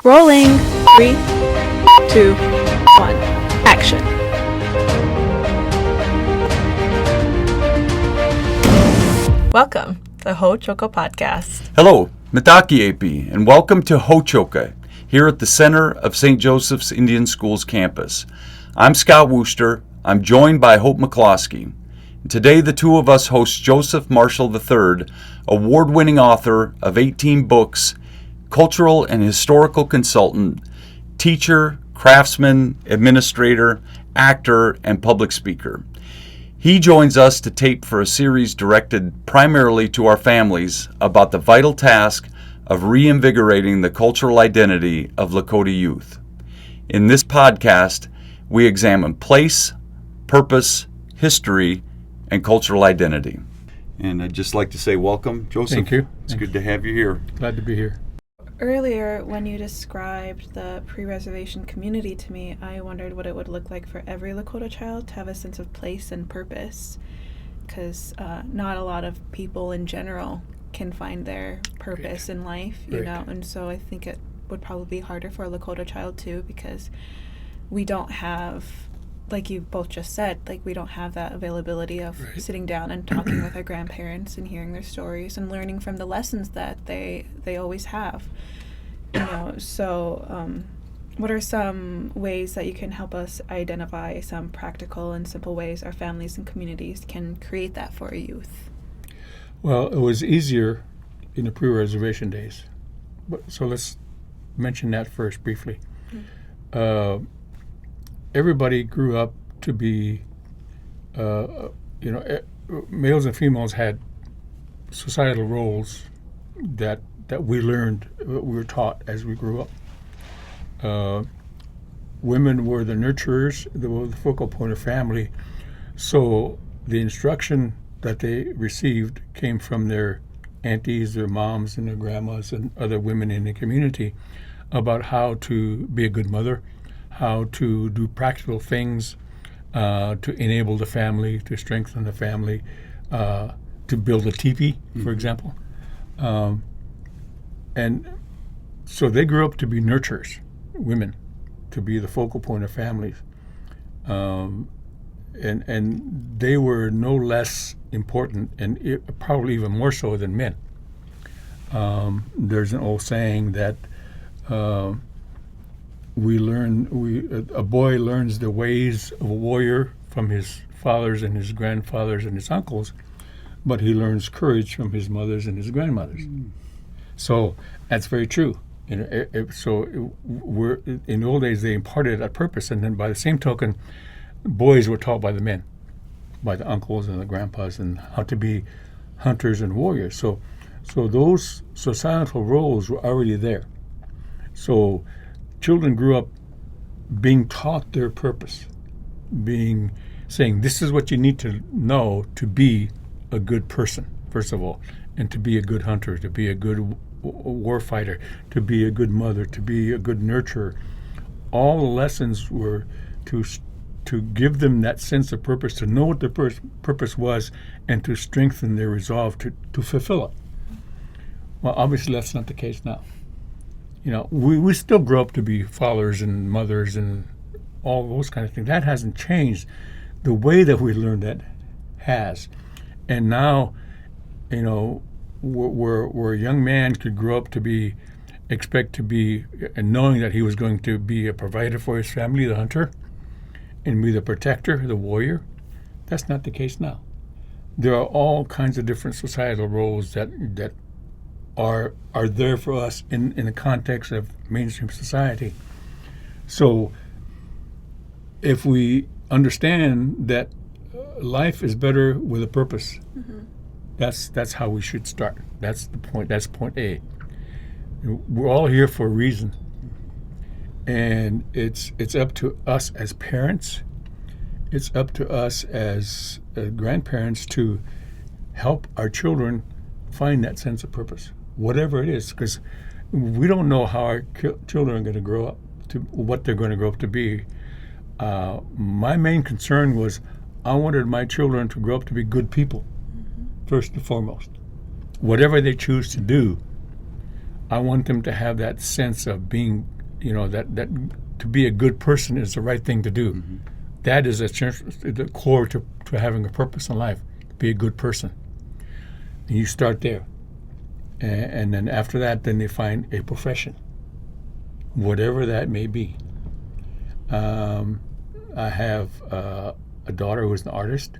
Rolling. 3, 2, 1. Action. Welcome to the Hóčhoka podcast. Hello, Mitaki and welcome to Hóčhoka, here at the center of St. Joseph's Indian Schools campus. I'm Scott Woster. I'm joined by Hope McCloskey. Today, the two of us host Joseph Marshall III, award-winning author of 18 books, cultural and historical consultant, teacher, craftsman, administrator, actor, and public speaker. He joins us to tape for a series directed primarily to our families about the vital task of reinvigorating the cultural identity of Lakota youth. In this podcast, we examine place, purpose, history, and cultural identity. And I'd just like to say welcome, Joseph. Thank you. It's good to have you here. Glad to be here. Earlier, when you described the pre-reservation community to me, I wondered what it would look like for every Lakota child to have a sense of place and purpose, because not a lot of people in general can find their purpose in life, you know, and so I think it would probably be harder for a Lakota child too, because we don't have, like you both just said, like we don't have that availability of sitting down and talking with our grandparents and hearing their stories and learning from the lessons that they always have, you know. So what are some ways that you can help us identify some practical and simple ways our families and communities can create that for our youth? Well, it was easier in the pre-reservation days, so let's mention that first briefly. Everybody grew up to be, males and females had societal roles that we learned, we were taught as we grew up. Women were the nurturers, they were the focal point of family, so the instruction that they received came from their aunties, their moms, and their grandmas, and other women in the community about how to be a good mother, how to do practical things to enable the family, to strengthen the family, to build a teepee, for example. And so they grew up to be nurturers, women, to be the focal point of families. And they were no less important, and probably even more so than men. There's an old saying that a boy learns the ways of a warrior from his fathers and his grandfathers and his uncles, but he learns courage from his mothers and his grandmothers. So that's very true. In the old days they imparted that purpose, and then by the same token, boys were taught by the men, by the uncles and the grandpas, and how to be hunters and warriors. So those societal roles were already there. So children grew up being taught their purpose, saying this is what you need to know to be a good person, first of all, and to be a good hunter, to be a good war fighter, to be a good mother, to be a good nurturer. All the lessons were to give them that sense of purpose, to know what their purpose was, and to strengthen their resolve to fulfill it. Well, obviously that's not the case now. You know, we still grow up to be fathers and mothers and all those kind of things. That hasn't changed. The way that we learned that has. And now, you know, where a young man could grow up to expect to be, and knowing that he was going to be a provider for his family, the hunter, and be the protector, the warrior, that's not the case now. There are all kinds of different societal roles that are there for us in the context of mainstream society. So if we understand that life is better with a purpose, that's how we should start. That's the point. That's point A. We're all here for a reason, and it's up to us as parents, it's up to us as grandparents to help our children find that sense of purpose, whatever it is, because we don't know how our children are going to grow up, to what they're going to grow up to be. My main concern was I wanted my children to grow up to be good people, first and foremost. Whatever they choose to do, I want them to have that sense of being, that to be a good person is the right thing to do. Mm-hmm. That is the core to having a purpose in life, to be a good person. And you start there. And then after that, then they find a profession, whatever that may be. I have a daughter who's an artist.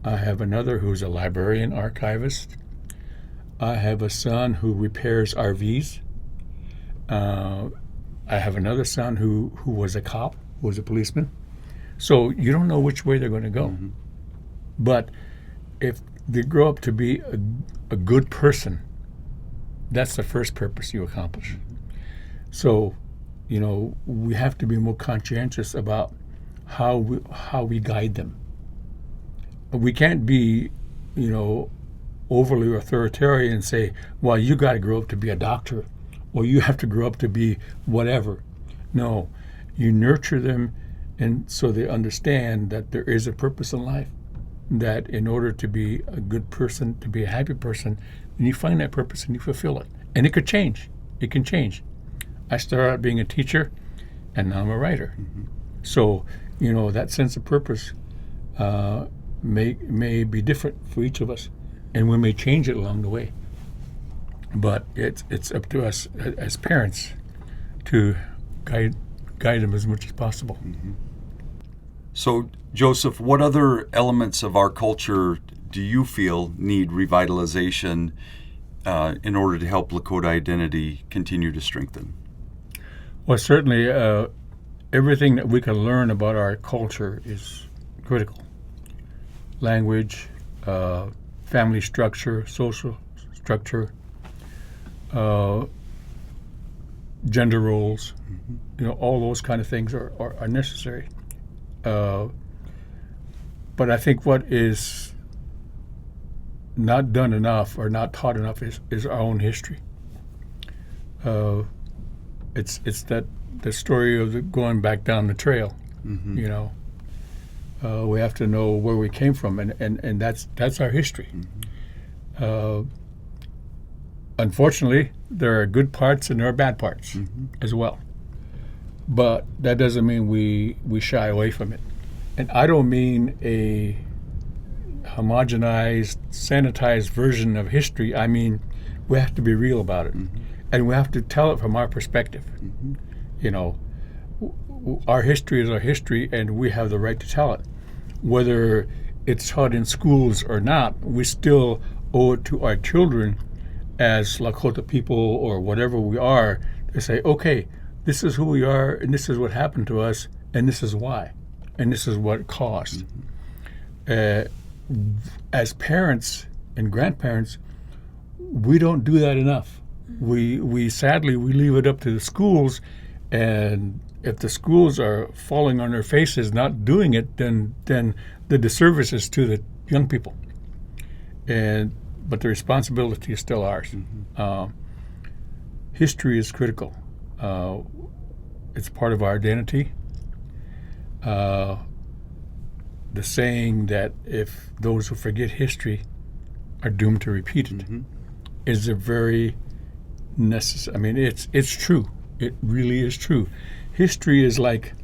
I have another who's a librarian archivist. I have a son who repairs RVs. I have another son who was a cop, who was a policeman. So you don't know which way they're going to go. Mm-hmm. But if they grow up to be a good person, that's the first purpose you accomplish. So, we have to be more conscientious about how we guide them. We can't be, overly authoritarian and say, well, you got to grow up to be a doctor, or you have to grow up to be whatever. No, you nurture them, and so they understand that there is a purpose in life, that in order to be a good person, to be a happy person, then you find that purpose and you fulfill it. And it could change. It can change. I started out being a teacher, and now I'm a writer. Mm-hmm. So, that sense of purpose may be different for each of us, and we may change it along the way. But it's up to us as parents to guide them as much as possible. Mm-hmm. So, Joseph, what other elements of our culture do you feel need revitalization in order to help Lakota identity continue to strengthen? Well, certainly everything that we can learn about our culture is critical. Language, family structure, social structure, gender roles, Mm-hmm. All those kind of things are necessary. But I think what is not done enough or not taught enough is our own history. It's that the story of going back down the trail. Mm-hmm. We have to know where we came from, and that's our history. Mm-hmm. Unfortunately, there are good parts and there are bad parts Mm-hmm. as well. But that doesn't mean we shy away from it. And I don't mean a homogenized, sanitized version of history. I mean, we have to be real about it. Mm-hmm. And we have to tell it from our perspective. Mm-hmm. Our history is our history, and we have the right to tell it. Whether it's taught in schools or not, we still owe it to our children as Lakota people or whatever we are to say, okay, this is who we are, and this is what happened to us, and this is why, and this is what it caused. Mm-hmm. As parents and grandparents, we don't do that enough. We sadly leave it up to the schools, and if the schools are falling on their faces not doing it, then the disservice is to the young people. But the responsibility is still ours. Mm-hmm. History is critical. It's part of our identity. The saying that if those who forget history are doomed to repeat it Mm-hmm. is a very necessary. I mean, it's true. It really is true. History is like,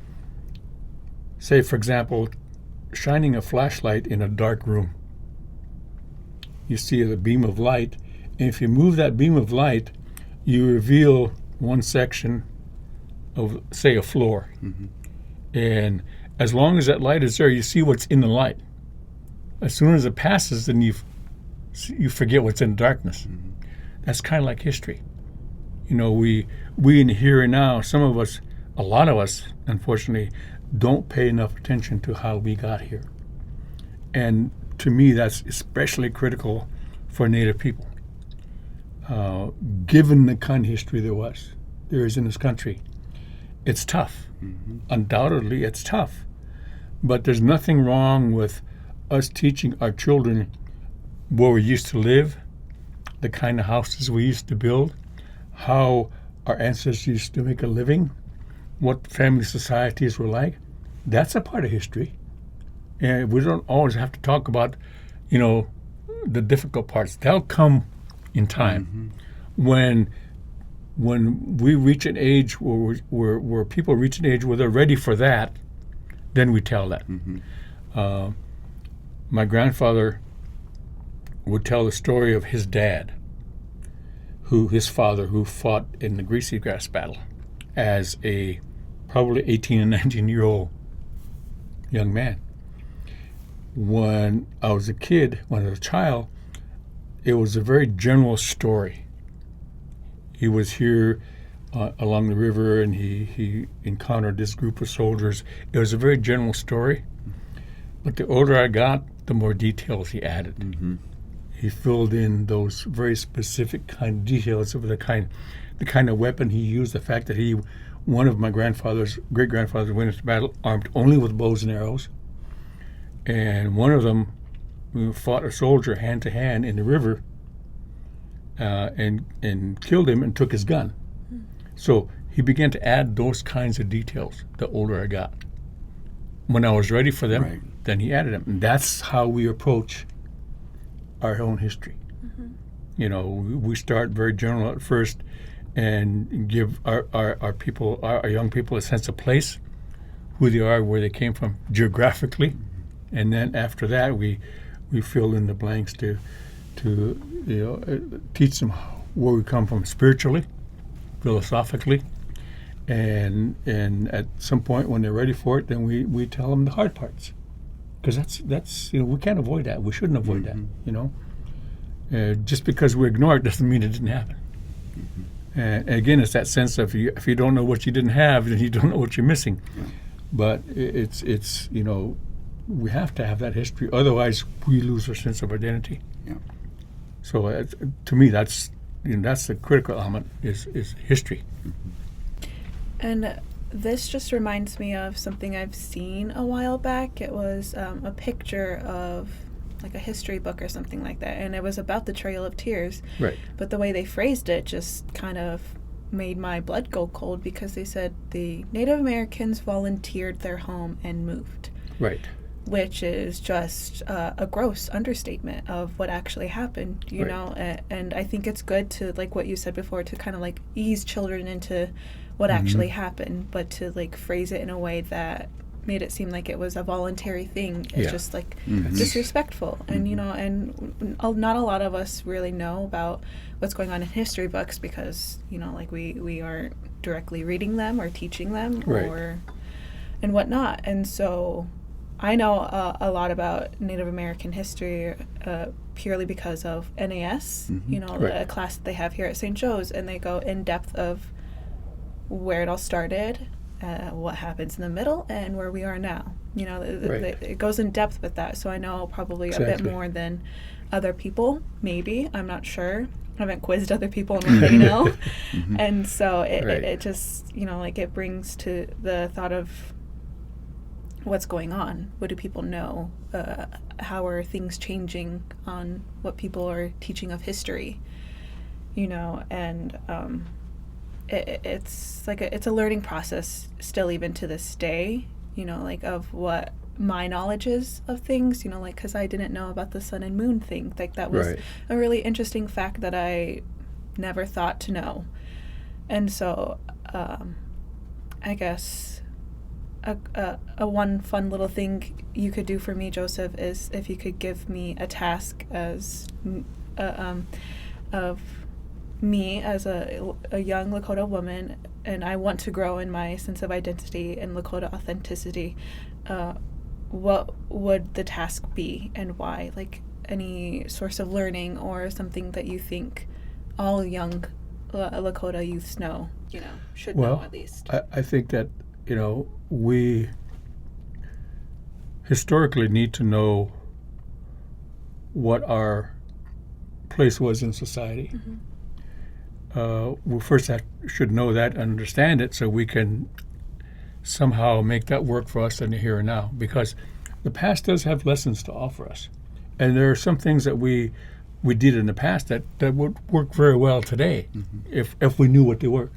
say, for example, shining a flashlight in a dark room. You see the beam of light, and if you move that beam of light, you reveal one section of, say, a floor. Mm-hmm. And as long as that light is there, you see what's in the light. As soon as it passes, then you forget what's in the darkness. Mm-hmm. That's kind of like history. We in the here and now, some of us, a lot of us, unfortunately, don't pay enough attention to how we got here. And to me, that's especially critical for Native people. Given the kind of history there is in this country, it's tough. Mm-hmm. Undoubtedly, it's tough. But there's nothing wrong with us teaching our children where we used to live, the kind of houses we used to build, how our ancestors used to make a living, what family societies were like. That's a part of history. And we don't always have to talk about, the difficult parts. They'll come in time. Mm-hmm. when we reach an age where people reach an age where they're ready for that, then we tell that. My grandfather would tell the story of his dad, his father, who fought in the Greasy Grass battle as a probably 18 and 19-year-old young man. When I was a child, it was a very general story. He was here along the river, and he encountered this group of soldiers. It was a very general story, but the older I got, the more details he added. He filled in those very specific kind of details of the kind of weapon he used. The fact that one of my great grandfathers went into battle armed only with bows and arrows, and one of them fought a soldier hand to hand in the river and killed him and took his gun. So he began to add those kinds of details the older I got. When I was ready for them, then he added them. And that's how we approach our own history. We start very general at first and give our young people a sense of place, who they are, where they came from geographically, and then after that we fill in the blanks to teach them where we come from spiritually, philosophically, and at some point when they're ready for it, then we tell them the hard parts, because that's we can't avoid that. We shouldn't avoid that. Just because we ignore it doesn't mean it didn't happen. And again, it's that sense of if you don't know what you didn't have, then you don't know what you're missing. But it's we have to have that history, otherwise we lose our sense of identity. So to me, that's the critical element is history. And this just reminds me of something I've seen a while back. It was a picture of like a history book or something like that, and it was about the Trail of Tears. Right. But the way they phrased it just kind of made my blood go cold, because they said the Native Americans volunteered their home and moved. Right. Which is just a gross understatement of what actually happened, you know. And I think it's good to, like what you said before, to kind of like ease children into what actually happened, but to like phrase it in a way that made it seem like it was a voluntary thing. It's just like disrespectful. And and not a lot of us really know about what's going on in history books, because like we aren't directly reading them or teaching them and whatnot. And so I know a lot about Native American history purely because of NAS, a class that they have here at St. Joe's, and they go in depth of where it all started, what happens in the middle, and where we are now. It goes in depth with that, so I know probably a bit more than other people, maybe. I'm not sure. I haven't quizzed other people on what they know. And so it just, it brings to the thought of what's going on. What do people know? How are things changing on what people are teaching of history? And it's like it's a learning process still, even to this day, like of what my knowledge is of things, like because I didn't know about the sun and moon thing. Like that was a really interesting fact that I never thought to know. And so I guess a one fun little thing you could do for me, Joseph, is if you could give me a task as of me as a young Lakota woman, and I want to grow in my sense of identity and Lakota authenticity. What would the task be, and why? Like any source of learning or something that you think all young Lakota youths know, should know at least. I think that we historically need to know what our place was in society. We first should know that and understand it, so we can somehow make that work for us in the here and now, because the past does have lessons to offer us, and there are some things that we did in the past that would work very well today if we knew what they were.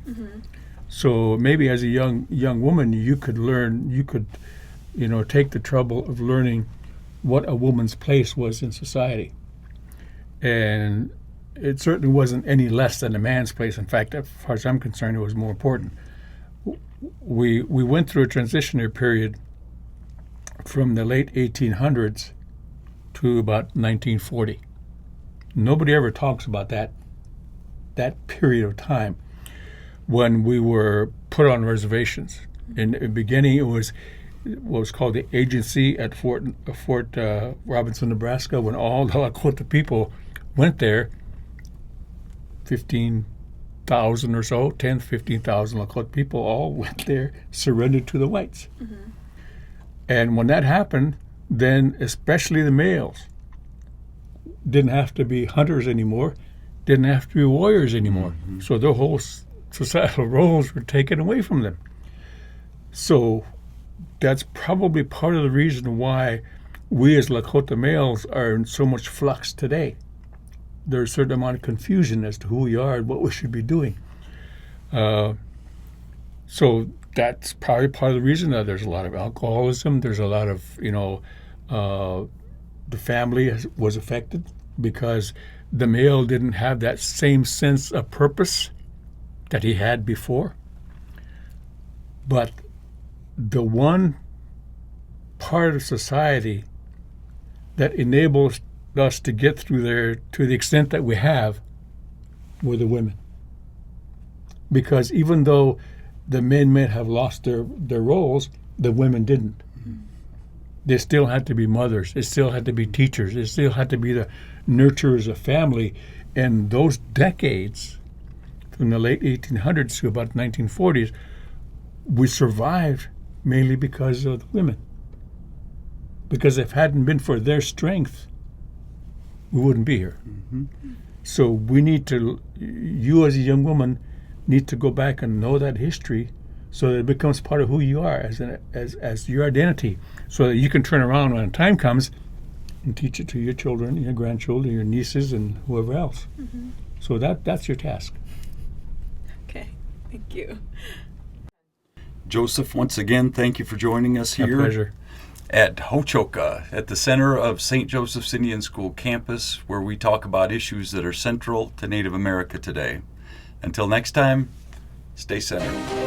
So maybe as a young woman, you could take the trouble of learning what a woman's place was in society, and it certainly wasn't any less than a man's place. In fact, as far as I'm concerned, it was more important. We went through a transitionary period from the late 1800s to about 1940. Nobody ever talks about that period of time when we were put on reservations. In the beginning, it was what was called the agency at Fort Robinson, Nebraska, when all the Lakota people went there, 15,000 or so, 10, 15,000 Lakota people all went there, surrendered to the whites. Mm-hmm. And when that happened, then especially the males didn't have to be hunters anymore, didn't have to be warriors anymore. Mm-hmm. So their whole societal roles were taken away from them. So that's probably part of the reason why we as Lakota males are in so much flux today. There's a certain amount of confusion as to who we are and what we should be doing. So that's probably part of the reason that there's a lot of alcoholism. There's a lot of, the family was affected because the male didn't have that same sense of purpose that he had before. But the one part of society that enables us to get through there to the extent that we have were the women. Because even though the men may have lost their roles, the women didn't. Mm-hmm. They still had to be mothers. They still had to be teachers. They still had to be the nurturers of family. And those decades, from the late 1800s to about 1940s, we survived mainly because of the women. Because if it hadn't been for their strength, we wouldn't be here. Mm-hmm. So we need to, you as a young woman, need to go back and know that history so that it becomes part of who you are as your identity, so that you can turn around when time comes and teach it to your children, your grandchildren, your nieces, and whoever else. Mm-hmm. So that's your task. Okay, thank you. Joseph, once again, thank you for joining us here. My pleasure. At Hóčhoka, at the center of St. Joseph's Indian School campus, where we talk about issues that are central to Native America today. Until next time, stay centered.